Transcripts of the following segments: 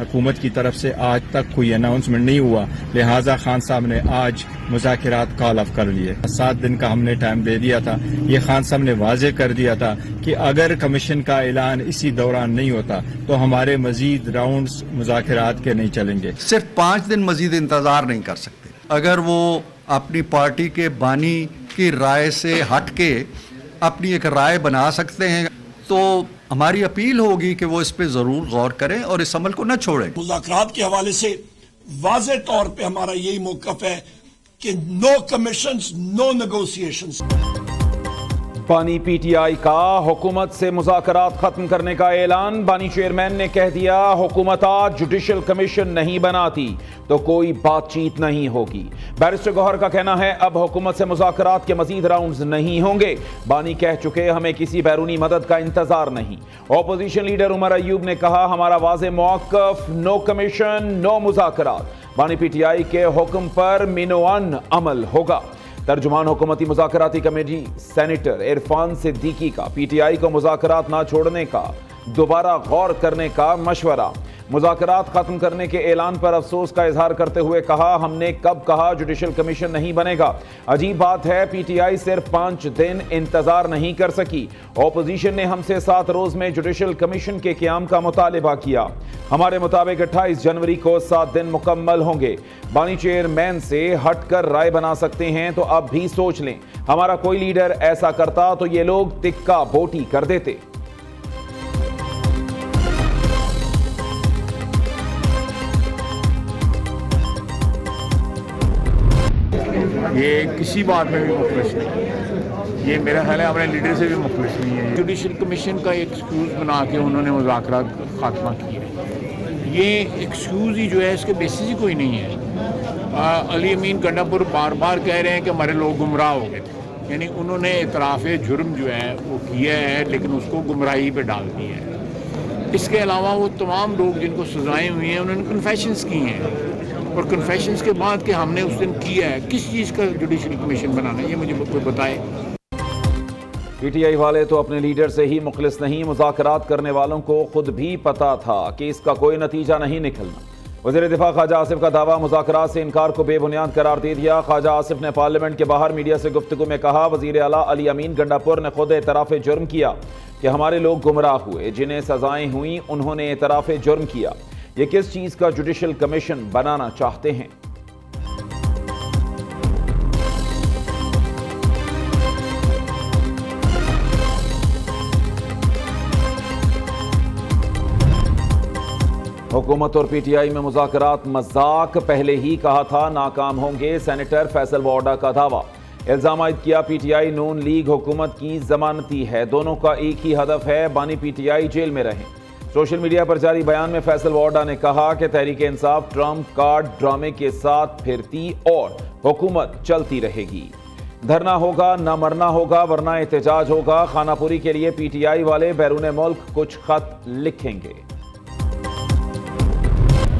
हुकूमत की तरफ से आज तक कोई अनाउंसमेंट नहीं हुआ, लिहाजा खान साहब ने आज मुज़ाकिरात कॉल ऑफ कर लिए। 7 दिन का हमने टाइम दे दिया था। ये खान साहब ने वाजे कर दिया था कि अगर कमीशन का ऐलान इसी दौरान नहीं होता तो हमारे मजीद राउंड्स मुज़ाकिरात के नहीं चलेंगे। सिर्फ 5 दिन मजीद इंतजार नहीं कर सकते। अगर वो अपनी पार्टी के बानी की राय से हट के अपनी एक राय बना सकते हैं तो हमारी अपील होगी कि वो इस पे जरूर गौर करें और इस अमल को न छोड़ें। मुज़ाकरात के हवाले से वाज़े तौर पे हमारा यही मौक़िफ़ है कि नो कमीशंस, नो नेगोशिएशंस। बानी पीटीआई का हुकूमत से मुज़ाकरात खत्म करने का ऐलान। बानी चेयरमैन ने कह दिया, हुकूमत आज जुडिशल कमीशन नहीं बनाती तो कोई बातचीत नहीं होगी। बैरिस्टर गौहर का कहना है, अब हुकूमत से मुज़ाकरात के मजीद राउंड्स नहीं होंगे। बानी कह चुके, हमें किसी बैरूनी मदद का इंतजार नहीं। ऑपोजिशन लीडर उमर अयूब ने कहा, हमारा वाज़े मौक़िफ़, नो कमीशन, नो मुज़ाकरात। बानी पीटीआई के हुक्म पर मिनोअन अमल होगा। तर्जुमान हुकूमती मुज़ाकराती कमेटी सेनेटर इरफान सिद्दीकी का पीटीआई को मुज़ाकरात ना छोड़ने का दोबारा गौर करने का मशवरा। मुज़ाकरात खत्म करने के ऐलान पर अफसोस का इजहार करते हुए कहा, हमने कब कहा जुडिशल कमीशन नहीं बनेगा। अजीब बात है, पीटीआई सिर्फ 5 दिन इंतजार नहीं कर सकी। ऑपोजिशन ने हमसे 7 रोज में जुडिशल कमीशन के क़याम का मुतालिबा किया। हमारे मुताबिक 28 जनवरी को 7 दिन मुकम्मल होंगे। बानी चेयरमैन से हटकर राय बना सकते हैं तो अब भी सोच लें। हमारा कोई लीडर ऐसा करता तो ये लोग तिक्का बोटी कर देते। ये किसी बात में भी मुखलिस नहीं, ये मेरा ख्याल है अपने लीडर से भी मुखलिस नहीं है। जुडिशल कमीशन का एक्सक्यूज़ बना के उन्होंने मुज़ाकरात खात्मा किया। ये एक्सक्यूज़ ही जो है इसके बेसिस ही कोई नहीं है। अली अमीन गंडापुर बार बार कह रहे हैं कि हमारे लोग गुमराह हो गए थे, यानी उन्होंने इतराफ़ जुर्म जो है वो किया है लेकिन उसको गुमराही पे डाल दिया है। इसके अलावा वो तमाम लोग जिनको सजाएँ हुई हैं उन्होंने कन्फेशंस की हैं और कन्फेशंस के बाद कि हमने उस दिन किया है, किस चीज़ का जुडिशल कमीशन बनाना, ये मुझे कोई बताए। पीटीआई वाले तो अपने लीडर से ही मुखलिस नहीं, मुज़ाकरात करने वालों को खुद भी पता था कि इसका कोई नतीजा नहीं निकलना। वज़ीर दिफा ख्वाजा आसिफ का दावा, मुज़ाकरात से इनकार को बेबुनियाद करार दे दिया। ख्वाजा आसिफ ने पार्लियामेंट के बाहर मीडिया से गुफ्तगू में कहा, वज़ीर आला अली अमीन गंडापुर ने खुद एतराफ़ जुर्म किया कि हमारे लोग गुमराह हुए, जिन्हें सजाएं हुई उन्होंने एतराफ़ जुर्म किया। ये किस चीज़ का जुडिशल कमीशन बनाना चाहते हैं? हुकूमत और पीटीआई में मुज़ाकरात मजाक, पहले ही कहा था नाकाम होंगे। सेनेटर फैसल वाडा का दावा। इल्ज़ाम आयद किया, पीटीआई नून लीग हुकूमत की जमानती है, दोनों का एक ही हदफ है, बानी पीटीआई जेल में रहें। सोशल मीडिया पर जारी बयान में फैसल वाडा ने कहा कि तहरीक इंसाफ ट्रम्प कार्ड ड्रामे के साथ फिरती और हुकूमत चलती रहेगी। धरना होगा, ना मरना होगा, वरना एहतजाज होगा। खानापुरी के लिए पीटीआई वाले बैरून मुल्क कुछ खत लिखेंगे।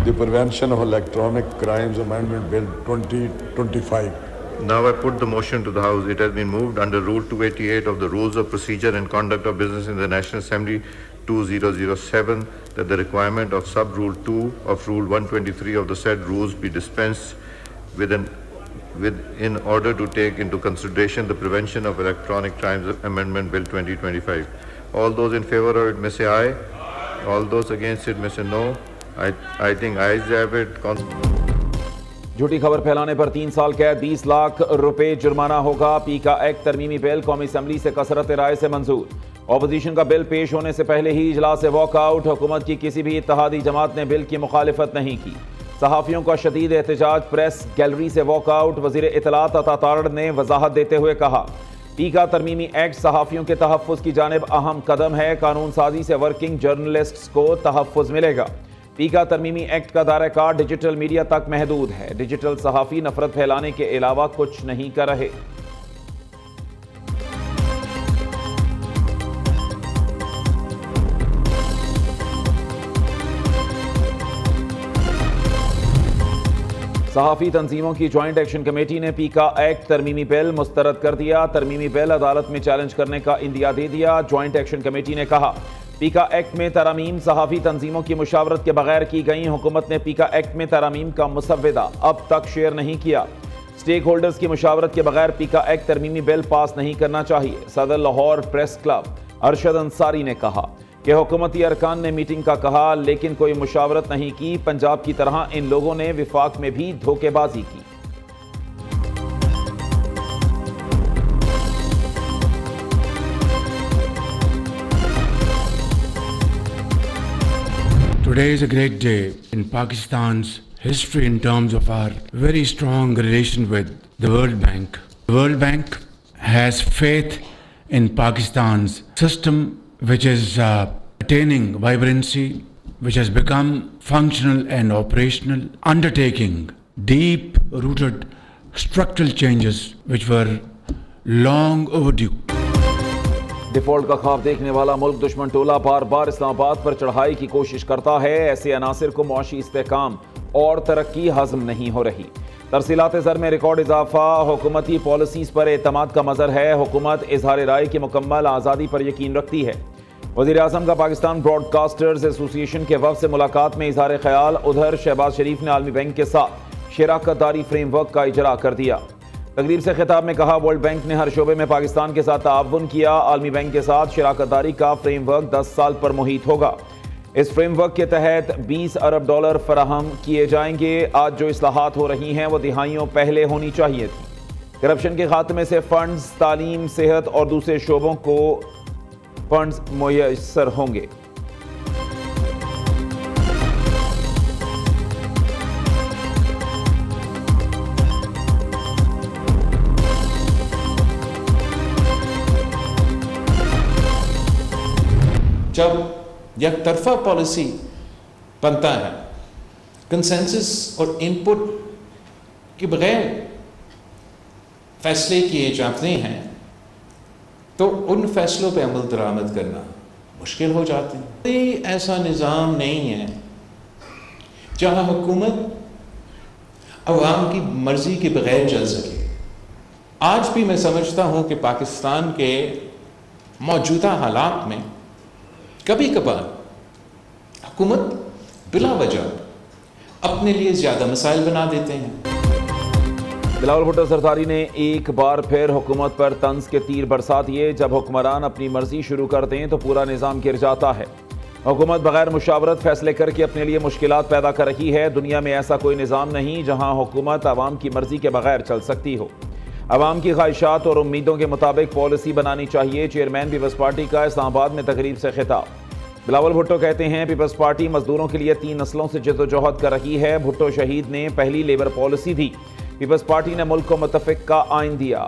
The Prevention of Electronic Crimes Amendment Bill 2025. Now I put the motion to the House. It has been moved under Rule 288 of the Rules of Procedure and Conduct of Business in the National Assembly 2007 that the requirement of Sub-Rule 2 of Rule 123 of the said rules be dispensed with in order to take into consideration the Prevention of Electronic Crimes Amendment Bill 2025. All those in favor of it may say aye. All those against it may say no. I think ayes have it. झूठी खबर फैलाने पर 3 साल कैद, 20 लाख रुपए जुर्माना होगा। P का एक्ट तरमीमी बिल कौमी असम्बली से कसरत राय से मंजूर। ऑपोजिशन का बिल पेश होने से पहले ही इजलास से वॉकआउट। हुकूमत की किसी भी इत्तेहादी जमात ने बिल की मुखालिफत नहीं की। सहाफ़ियों का शदीद एहतजाज, प्रेस गैलरी से वॉकआउट। वज़ीर इत्तलात अता तारड़ ने वजाहत देते हुए कहा, पी का तरमीमी एक्ट सहाफ़ियों के तहफ़्फ़ुज़ की जानिब अहम कदम है। कानून साजी से वर्किंग जर्नलिस्ट्स को तहफ़्फ़ुज़ मिलेगा। पी का तरमीमी एक्ट का दायरा कार डिजिटल मीडिया तक महदूद है। डिजिटल सहाफ़ी नफरत फैलाने के अलावा कुछ नहीं कर रहे। सहाफ़ी तंजीमों की ज्वाइंट एक्शन कमेटी ने पी का एक्ट तरमीमी बिल मुस्तरद कर दिया। तरमीमी बिल अदालत में चैलेंज करने का इंदिया दे दिया। ज्वाइंट एक्शन कमेटी ने कहा, पीका एक्ट में तरामीम सहाफ़ी तंजीमों की मुशावरत के बगैर की गई। हुकूमत ने पीका एक्ट में तरामीम का मुसव्वदा अब तक शेयर नहीं किया। स्टेक होल्डर्स की मुशावरत के बगैर पीका एक्ट तरमीमी बिल पास नहीं करना चाहिए। सदर लाहौर प्रेस क्लब अरशद अंसारी ने कहा कि हुकूमती अरकान ने मीटिंग का कहा लेकिन कोई मुशावरत नहीं की। पंजाब की तरह इन लोगों ने विफाक में भी धोखेबाजी की। Today is a great day in Pakistan's history in terms of our very strong relation with the World Bank. The World Bank has faith in Pakistan's system, which is attaining vibrancy, which has become functional and operational, undertaking deep-rooted structural changes which were long overdue. Default का ख्वाब देखने वाला मुल्क दुश्मन टोला बार बार इस्लामाबाद पर चढ़ाई की कोशिश करता है। ऐसे अनासिर को मुआशी इस्तेहकाम और तरक्की हजम नहीं हो रही। तरसीलात ज़र में रिकॉर्ड इजाफा, हुकूमती पॉलिसीज़ पर एतमाद का मज़र है। हुकूमत इजहार राय की मुकम्मल आज़ादी पर यकीन रखती है। वज़ीर आज़म का पाकिस्तान ब्रॉडकास्टर्स एसोसिएशन के वफ़द से मुलाकात में इजहार ख्याल। उधर शहबाज शरीफ ने आलमी बैंक के साथ शराकतदारी फ्रेमवर्क का इजरा कर दिया। तकरीब से खिताब में कहा, वर्ल्ड बैंक ने हर शोबे में पाकिस्तान के साथ ताउन किया। आलमी बैंक के साथ शराकतदारी का फ्रेमवर्क 10 साल पर मुहित होगा। इस फ्रेमवर्क के तहत $20 अरब फराहम किए जाएंगे। आज जो इस्लाहात हो रही हैं वो दिहाइयों पहले होनी चाहिए थी। करप्शन के खात्मे से फंड्स, तालीम, सेहत और दूसरे शोबों को फंड्स मुयस्सर होंगे। जब एक तरफा पॉलिसी बनता है, कंसेंसस और इनपुट के बगैर फैसले किए जाते हैं, तो उन फैसलों पे अमल दरामद करना मुश्किल हो जाते हैं। कोई ऐसा निज़ाम नहीं है जहां हुकूमत अवाम की मर्जी के बगैर चल सके। आज भी मैं समझता हूं कि पाकिस्तान के मौजूदा हालात में कभी कभार हुकूमत बिला वजह अपने लिए ज्यादा मसाइल बना देते हैं। बिलावल भुट्टो सरदारी ने एक बार फिर हुकूमत पर तंज के तीर बरसा दिए। जब हुक्मरान अपनी मर्जी शुरू कर दें तो पूरा निज़ाम गिर जाता है। हुकूमत बगैर मुशावरत फैसले करके अपने लिए मुश्किलात पैदा कर रही है। दुनिया में ऐसा कोई निज़ाम नहीं जहां हुकूमत आवाम की मर्जी के बगैर चल सकती हो। आवाम की ख्वाहिशात और उम्मीदों के मुताबिक पॉलिसी बनानी चाहिए। चेयरमैन पीपल्स पार्टी का इस्लामाबाद में तकरीब से खिताब। बिलावल भुट्टो कहते हैं, पीपल्स पार्टी मजदूरों के लिए 3 नस्लों से जद्दोजहद कर रही है। भुट्टो शहीद ने पहली लेबर पॉलिसी दी। पीपल्स पार्टी ने मुल्क को मुत्तफिक का आइन दिया।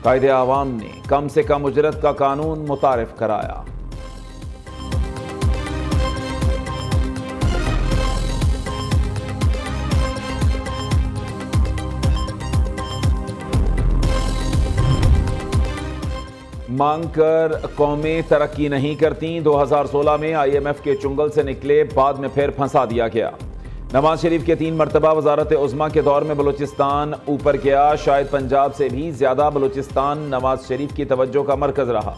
कायदे आवाम ने कम से कम उजरत का कानून मुतारिफ कराया। मांग कर कौमें तरक्की नहीं करती। 2016 में IMF के चुंगल से निकले, बाद में फिर फंसा दिया गया। नवाज शरीफ के 3 मरतबा वजारत उज़्मा के दौर में बलूचिस्तान ऊपर गया। शायद पंजाब से भी ज्यादा बलूचिस्तान नवाज शरीफ की तवज्जो का मरकज रहा।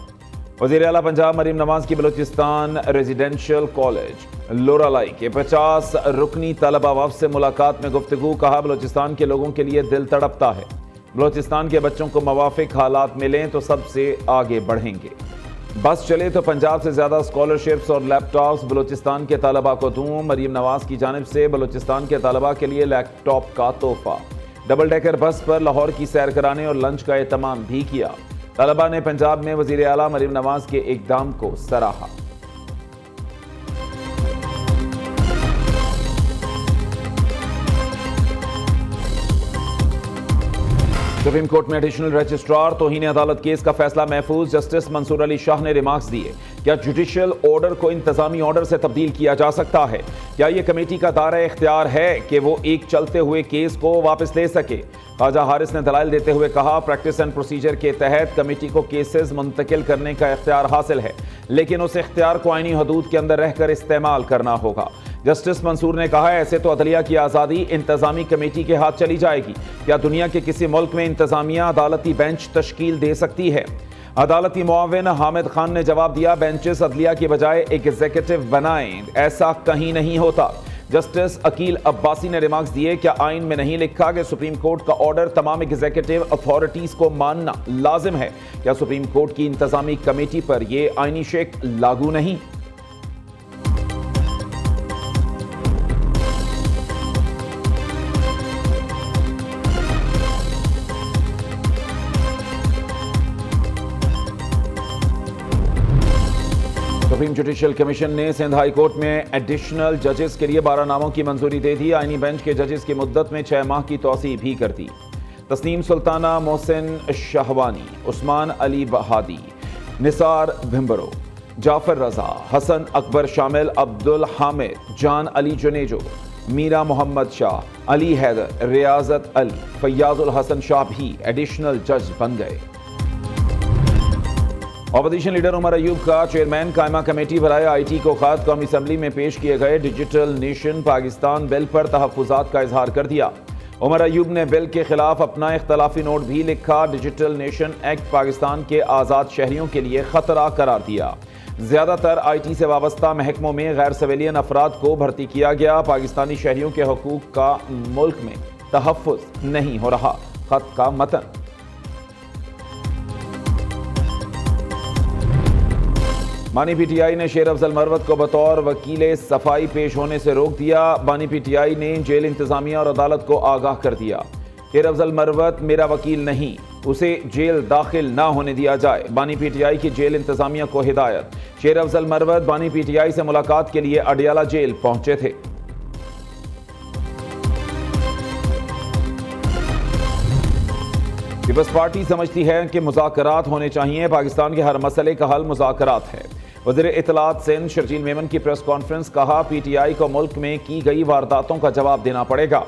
वज़ीर आला पंजाब मरीम नवाज की बलूचिस्तान रेजिडेंशियल कॉलेज लोरालाई के 50 रुकनी तलबा वफ़द से मुलाकात में गुफ्तगू। कहा, बलूचिस्तान के लोगों के लिए दिल तड़पता है। बलूचिस्तान के बच्चों को मुवाफिक हालात मिलें तो सबसे आगे बढ़ेंगे। बस चले तो पंजाब से ज्यादा स्कॉलरशिप्स और लैपटॉप्स बलूचिस्तान के तलबा को दूं। मरीम नवाज की जानिब से बलूचिस्तान के तलबा के लिए लैपटॉप का तोहफा। डबल डेकर बस पर लाहौर की सैर कराने और लंच का एहतमाम भी किया। तलबा ने पंजाब में वज़ीर आला मरीम नवाज के इक़दाम को सराहा। सुप्रीम कोर्ट में एडिशनल रजिस्ट्रार तौहीन अदालत केस का फैसला महफूज। जस्टिस मंसूर अली शाह ने रिमार्क्स दिए, क्या जुडिशियल ऑर्डर को इंतजामी ऑर्डर से तब्दील किया जा सकता है? क्या यह कमेटी का दायरा इख्तियार है कि वो एक चलते हुए केस को वापस ले सके? ख्वाजा हारिस ने दलाइल देते हुए कहा, प्रैक्टिस एंड प्रोसीजर के तहत कमेटी को केसेस मुंतकिल करने का इख्तियार हासिल है, लेकिन उस इख्तियार को आईनी हदूद के अंदर रहकर इस्तेमाल करना होगा। जस्टिस मंसूर ने कहा, ऐसे तो अदलिया की आज़ादी इंतजामी कमेटी के हाथ चली जाएगी। क्या दुनिया के किसी मुल्क में इंतजामिया अदालती बेंच तश्कील दे सकती है? अदालती मुआविन हामिद खान ने जवाब दिया, बेंचेस अदलिया की बजाय एग्जीक्यूटिव बनाएं, ऐसा कहीं नहीं होता। जस्टिस अकील अब्बासी ने रिमार्क्स दिए, क्या आइन में नहीं लिखा कि सुप्रीम कोर्ट का ऑर्डर तमाम एग्जीक्यूटिव अथॉरिटीज को मानना लाजिम है? क्या सुप्रीम कोर्ट की इंतजामी कमेटी पर यह आइनी शेक लागू नहीं? सुप्रीम जुडिशियल कमीशन ने सिंध हाई कोर्ट में एडिशनल जजेस के लिए 12 नामों की मंजूरी दे दी। आईनी बेंच के जजेस की मुद्दत में 6 माह की तौसी भी कर दी। तस्नीम सुल्ताना, मोहसिन शाहवानी, उस्मान अली बहादी, निसार भिम्बरो, जाफर रजा, हसन अकबर शामिल, अब्दुल हामिद, जान अली जुनेजो, मीरा मोहम्मद शाह, अली हैदर, रियाजत अली, फैयाजुल हसन शाह भी एडिशनल जज बन गए। ऑपोजिशन लीडर उमर अयूब का चेयरमैन कायमा कमेटी बराए IT को खात कौमी असम्बली में पेश किए गए डिजिटल नेशन पाकिस्तान बिल पर तहफ़्फ़ुज़ात का इजहार कर दिया। उमर अयूब ने बिल के खिलाफ अपना इख्तलाफी नोट भी लिखा। डिजिटल नेशन एक्ट पाकिस्तान के आज़ाद शहरियों के लिए खतरा करार दिया। ज़्यादातर IT से वाबस्ता महकमों में गैर सिविलियन अफराद को भर्ती किया गया। पाकिस्तानी शहरियों के हकूक़ का मुल्क में तहफ़्फ़ुज़ नहीं हो रहा। खत का मतन। बानी PTI ने शेर अफजल मरवत को बतौर वकील सफाई पेश होने से रोक दिया। बानी PTI ने जेल इंतजामिया और अदालत को आगाह कर दिया, शेर अफजल मरवत मेरा वकील नहीं, उसे जेल दाखिल ना होने दिया जाए। बानी PTI की जेल इंतजामिया को हिदायत। शेर अफजल मरवत बानी PTI से मुलाकात के लिए अडियाला जेल पहुंचे थे। पीपल्स पार्टी समझती है कि मुज़ाकरात होने चाहिए। पाकिस्तान के हर मसले का हल मुज़ाकरात है। वज़ीर इत्तलात सिंध शर्जील मेमन की प्रेस कॉन्फ्रेंस, कहा PTI को मुल्क में की गई वारदातों का जवाब देना पड़ेगा।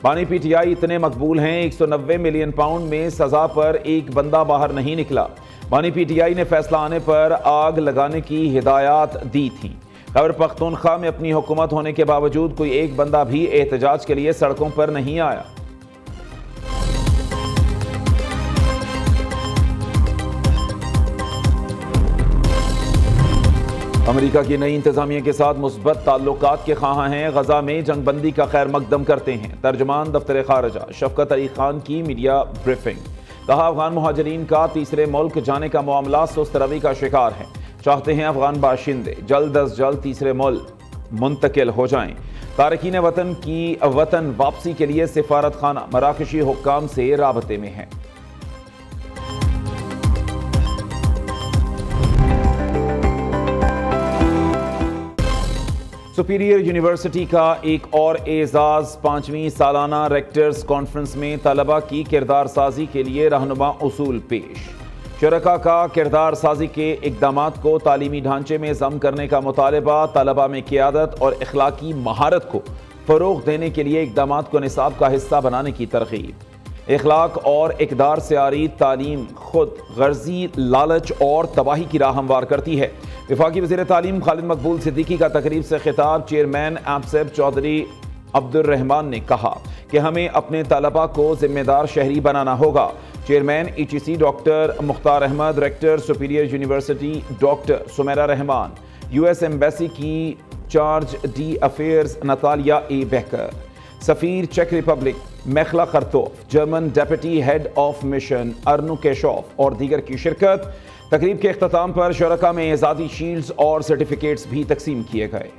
बानी PTI इतने मकबूल हैं, 190 मिलियन पाउंड में सजा पर एक बंदा बाहर नहीं निकला। बानी PTI ने फैसला आने पर आग लगाने की हिदायत दी थी। खैबर पख्तूनख्वा में अपनी हुकूमत होने के बावजूद कोई एक बंदा भी एहतजाज के लिए सड़कों पर नहीं आया। अमेरिका की नई इंतजामिया के साथ मुस्बत ताल्लुकात के ख्वाह हैं। गजा में जंगबंदी का खैर मकदम करते हैं। तर्जमान दफ्तर खारजा शफकत अली खान की मीडिया ब्रीफिंग, कहा अफगान मुहाजिरीन का तीसरे मुल्क जाने का मामला सुस्त रवि का शिकार है। चाहते हैं अफगान बाशिंदे जल्द अज जल्द तीसरे मुल्क मुंतकिल हो जाएं। तारकीन वतन की वतन वापसी के लिए सिफारत खाना मराकशी हुक्काम से राबते में है। सुपीरियर यूनिवर्सिटी का एक और एजाज 5वीं सालाना रेक्टर्स कॉन्फ्रेंस में तलबा की किरदार साजी के लिए रहनुमा उसूल पेश। शरका का किरदार साजी के इकदामात को तालीमी ढांचे में ज़म करने का मुतालबा, तलबा में क़ियादत और इखलाकी महारत को फ़रोग़ देने के लिए इकदामात को निसाब का हिस्सा बनाने की तरगीब। इखलाक और इक़दार से आरी तालीम खुद गर्जी, लालच और तबाही की राह हमवार करती है। वफाकी वज़ीर तालीम खालिद मकबूल सिद्दीकी का तकरीब से खिताब। चेयरमैन एपसेब चौधरी अब्दुर्रहमान ने कहा कि हमें अपने तलबा को जिम्मेदार शहरी बनाना होगा। Chairman ETC doctor Mukhtar Ahmad, rector superior university doctor Sumera Rehman, US embassy की chargé d'affaires Natalia A Baker, सफ़ीर चेक रिपब्लिक मेखला खरतोफ, German deputy head of mission अर्नु केशोफ और दीगर की शिरकत। तकरीब के इख्तिताम पर शरका में एजाज़ी शील्ड्स और सर्टिफिकेट्स भी तकसीम किए गए।